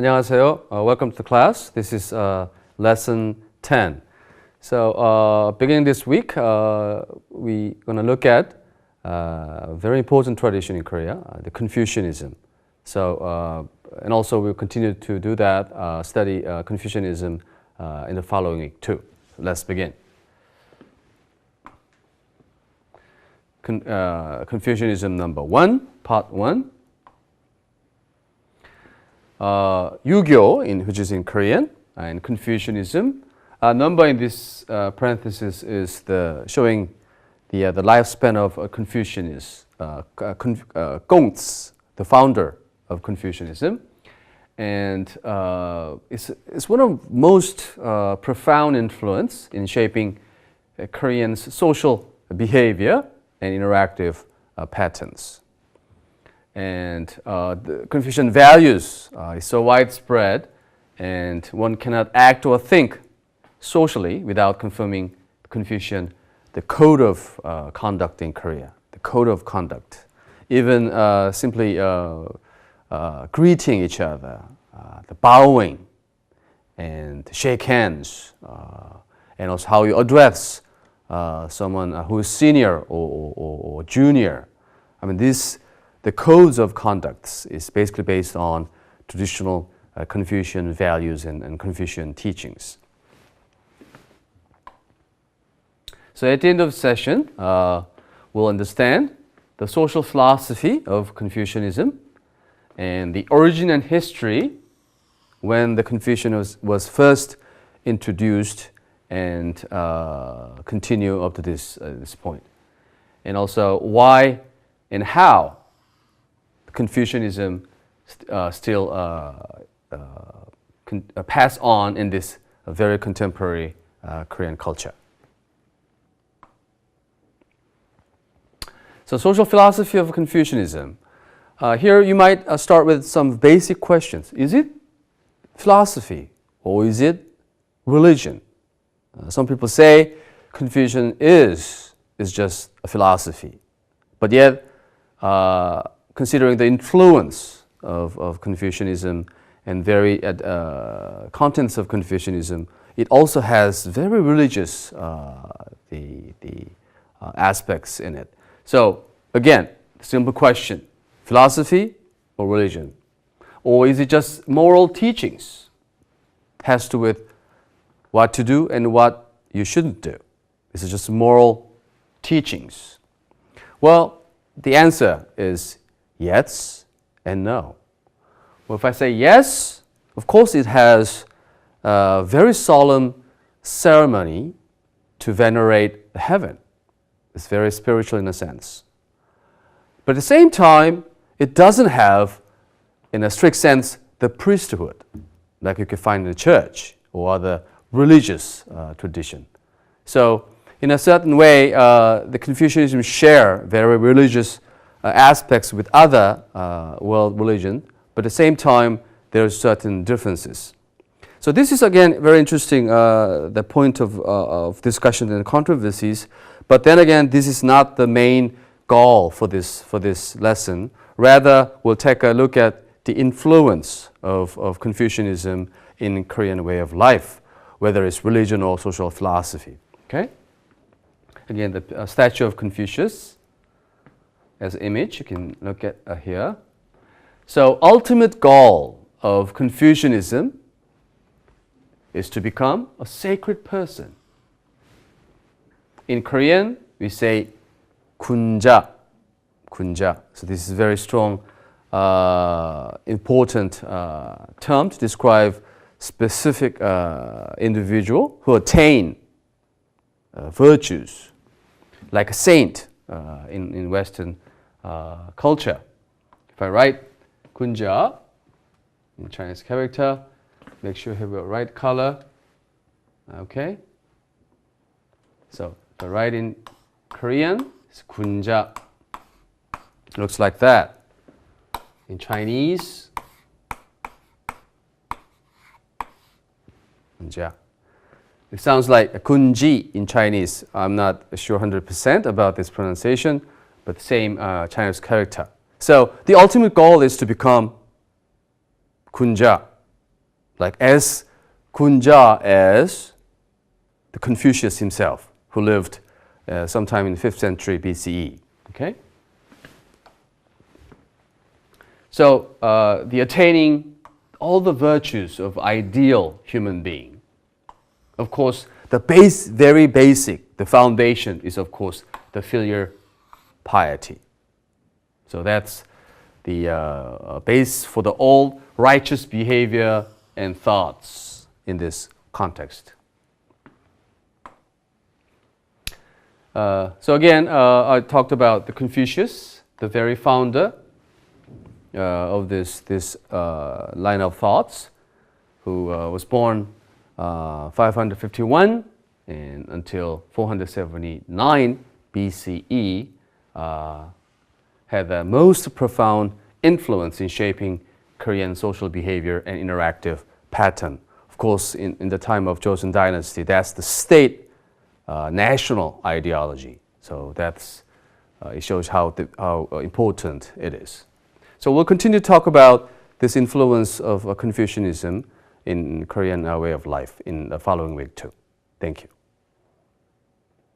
안녕하세요. Welcome to the class. This is lesson 10. So beginning this week, we're going to look at a very important tradition in Korea, the Confucianism. So, and also we'll continue to do that, study Confucianism in the following week too. Let's begin. Confucianism number 1, part 1. Yugyo, which is in Korean, and Confucianism. Number in this parenthesis is showing the lifespan of Confucianism. Gongzi, the founder of Confucianism, and it's one of most profound influence in shaping Koreans' social behavior and interactive patterns. And the Confucian values is so widespread, and one cannot act or think socially without confirming Confucian, the code of conduct in Korea, the code of conduct. Even simply greeting each other, the bowing, and shake hands, and also how you address someone who is senior or junior. I mean, the codes of conduct is basically based on traditional Confucian values and Confucian teachings. So at the end of the session, we'll understand the social philosophy of Confucianism and the origin and history when the Confucian was first introduced and continue up to this point. And also why and how Confucianism still pass on in this very contemporary Korean culture. So, social philosophy of Confucianism. Here you might start with some basic questions. Is it philosophy or is it religion? Some people say Confucian is just a philosophy, but yet considering the influence of Confucianism and very contents of Confucianism, it also has very religious aspects in it. So again, simple question: philosophy or religion, or is it just moral teachings? Has to do with what to do and what you shouldn't do. Is it just moral teachings? Well, the answer is yes and no. Well, if I say yes, of course it has a very solemn ceremony to venerate heaven. It's very spiritual in a sense. But at the same time, it doesn't have, in a strict sense, the priesthood, like you can find in the church or other religious tradition. So, in a certain way, the Confucianism share very religious aspects with other world religion, but at the same time, there are certain differences. So this is again very interesting, the point of discussion and controversies. But then again, this is not the main goal for this lesson. Rather, we'll take a look at the influence of Confucianism in Korean way of life, whether it's religion or social philosophy. Okay. Again, the statue of Confucius as image, you can look at here. So ultimate goal of Confucianism is to become a sacred person. In Korean, we say 군자. So this is a very strong, important term to describe specific individual who attain virtues, like a saint in Western culture. If I write 군자 in Chinese character, make sure you have the right color. Okay. So if I write in Korean, it's 군자. Looks like that. In Chinese, 군자. It sounds like a kunji in Chinese. I'm not sure 100% about this pronunciation, but same Chinese character. So the ultimate goal is to become 군자, like as Kunja as the Confucius himself, who lived sometime in the 5th century BCE. Okay? So the attaining all the virtues of ideal human being. Of course, the very basic, the foundation is of course the filial piety. So that's the base for the all righteous behavior and thoughts in this context. So again, I talked about the Confucius, the very founder of this line of thoughts, who was born 551 and until 479 BCE, had the most profound influence in shaping Korean social behavior and interactive pattern. Of course, in the time of Joseon Dynasty, that's the state national ideology. So that's it shows how important it is. So we'll continue to talk about this influence of Confucianism in Korean way of life in the following week too. Thank you.